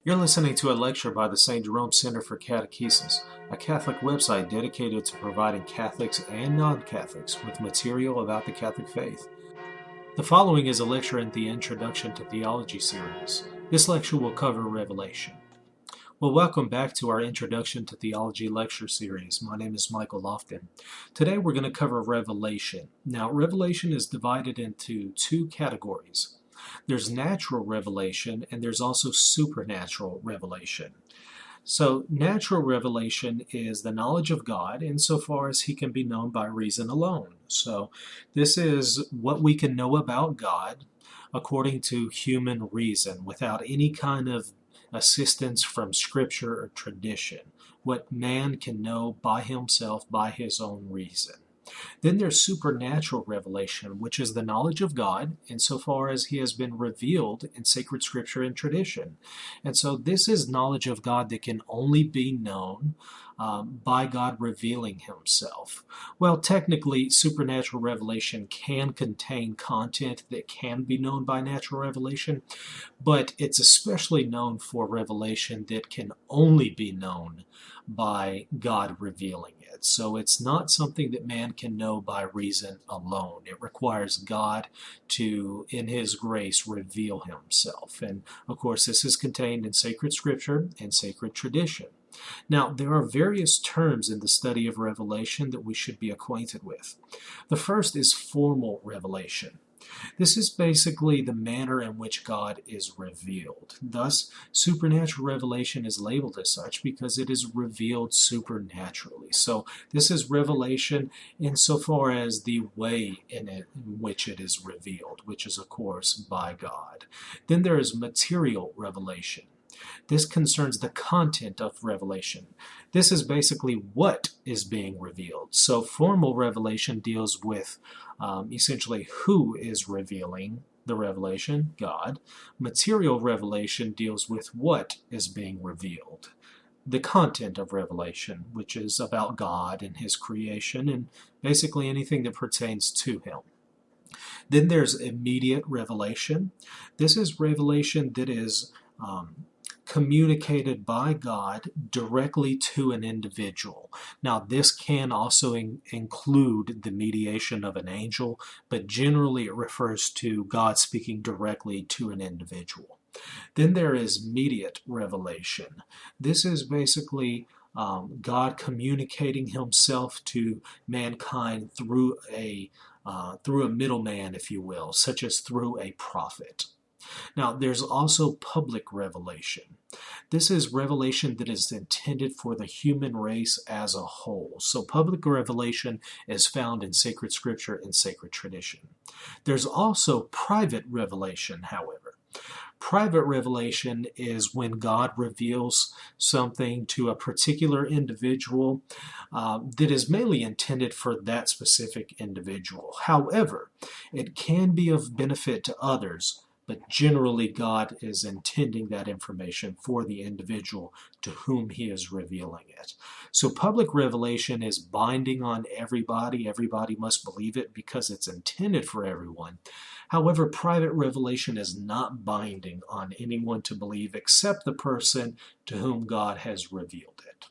You're listening to a lecture by the St. Jerome Center for Catechesis, a Catholic website dedicated to providing Catholics and non-Catholics with material about the Catholic faith. The following is a lecture in the Introduction to Theology series. This lecture will cover Revelation. Well, welcome back to our Introduction to Theology lecture series. My name is Michael Lofton. Today we're going to cover Revelation. Now, Revelation is divided into two categories. There's natural revelation, and there's also supernatural revelation. So, natural revelation is the knowledge of God insofar as he can be known by reason alone. So, this is what we can know about God according to human reason, without any kind of assistance from Scripture or tradition, what man can know by himself, by his own reason. Then there's supernatural revelation, which is the knowledge of God insofar as he has been revealed in sacred scripture and tradition. And so this is knowledge of God that can only be known by God revealing himself. Well, technically, supernatural revelation can contain content that can be known by natural revelation, but it's especially known for revelation that can only be known by God revealing it. So it's not something that man can know by reason alone. It requires God to, in his grace, reveal himself. And of course, this is contained in sacred scripture and sacred tradition. Now, there are various terms in the study of revelation that we should be acquainted with. The first is formal revelation. This is basically the manner in which God is revealed. Thus, supernatural revelation is labeled as such because it is revealed supernaturally. So this is revelation insofar as the way in which it is revealed, which is, of course, by God. Then there is material revelation. This concerns the content of revelation. This is basically what is being revealed. So formal revelation deals with essentially who is revealing the revelation, God. Material revelation deals with what is being revealed. The content of revelation, which is about God and his creation and basically anything that pertains to him. Then there's immediate revelation. This is revelation that is communicated by God directly to an individual. Now, this can also include the mediation of an angel, but generally it refers to God speaking directly to an individual. Then there is mediate revelation. This is basically God communicating himself to mankind through a middleman, if you will, such as through a prophet. Now, there's also public revelation. This is revelation that is intended for the human race as a whole. So public revelation is found in sacred scripture and sacred tradition. There's also private revelation, however. Private revelation is when God reveals something to a particular individual that is mainly intended for that specific individual. However, it can be of benefit to others, but generally God is intending that information for the individual to whom he is revealing it. So public revelation is binding on everybody. Everybody must believe it because it's intended for everyone. However, private revelation is not binding on anyone to believe except the person to whom God has revealed it.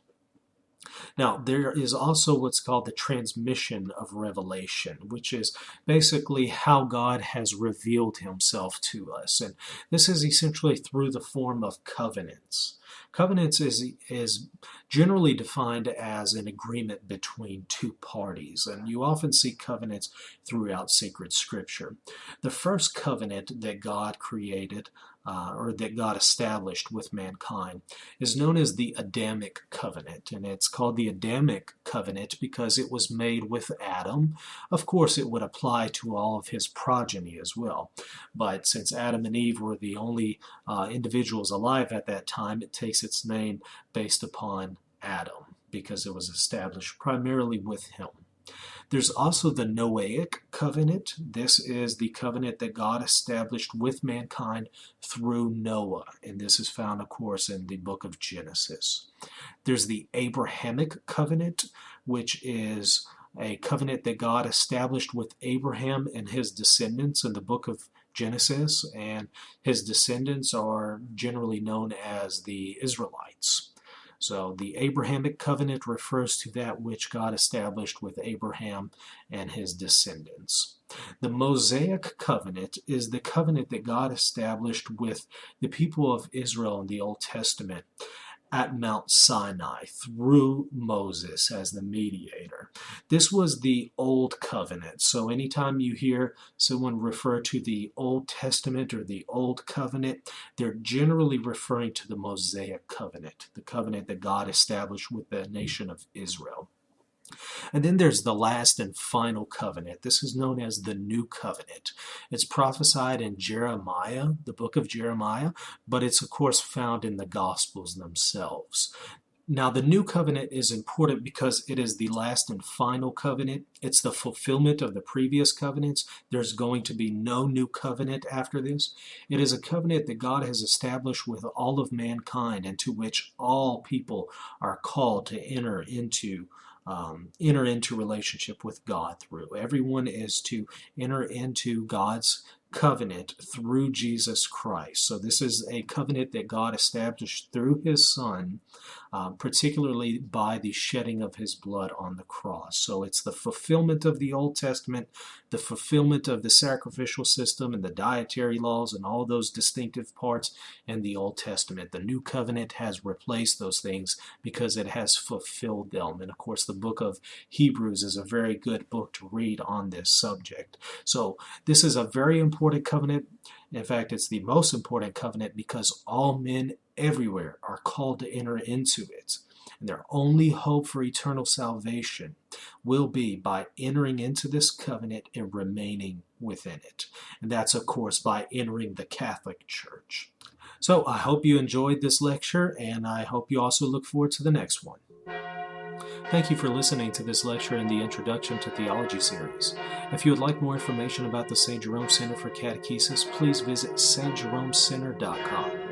Now, there is also what's called the transmission of revelation, which is basically how God has revealed himself to us. And this is essentially through the form of covenants. Covenants is generally defined as an agreement between two parties, and you often see covenants throughout sacred scripture. The first covenant that God created or that God established with mankind is known as the Adamic covenant, and it's called the Adamic covenant because it was made with Adam. Of course, it would apply to all of his progeny as well, but since Adam and Eve were the only individuals alive at that time, it takes its name based upon Adam because it was established primarily with him. There's also the Noahic covenant. This is the covenant that God established with mankind through Noah, and this is found, of course, in the book of Genesis. There's the Abrahamic covenant, which is a covenant that God established with Abraham and his descendants in the book of Genesis, and his descendants are generally known as the Israelites. So the Abrahamic covenant refers to that which God established with Abraham and his descendants. The Mosaic covenant is the covenant that God established with the people of Israel in the Old Testament at Mount Sinai through Moses as the mediator. This was the Old Covenant. So anytime you hear someone refer to the Old Testament or the Old Covenant, they're generally referring to the Mosaic covenant, the covenant that God established with the nation of Israel. And then there's the last and final covenant. This is known as the New Covenant. It's prophesied in Jeremiah, the book of Jeremiah, but it's of course found in the Gospels themselves. Now, the New Covenant is important because it is the last and final covenant. It's the fulfillment of the previous covenants. There's going to be no new covenant after this. It is a covenant that God has established with all of mankind and to which all people are called to enter into relationship with God through. Everyone is to enter into God's covenant through Jesus Christ. So this is a covenant that God established through his Son, particularly by the shedding of his blood on the cross. So it's the fulfillment of the Old Testament, the fulfillment of the sacrificial system and the dietary laws and all those distinctive parts in the Old Testament. The New Covenant has replaced those things because it has fulfilled them. And of course, the book of Hebrews is a very good book to read on this subject. So this is a very important covenant. In fact, it's the most important covenant because all men everywhere are called to enter into it. And their only hope for eternal salvation will be by entering into this covenant and remaining within it. And that's, of course, by entering the Catholic Church. So I hope you enjoyed this lecture, and I hope you also look forward to the next one. Thank you for listening to this lecture in the Introduction to Theology series. If you would like more information about the St. Jerome Center for Catechesis, please visit stjeromecenter.com.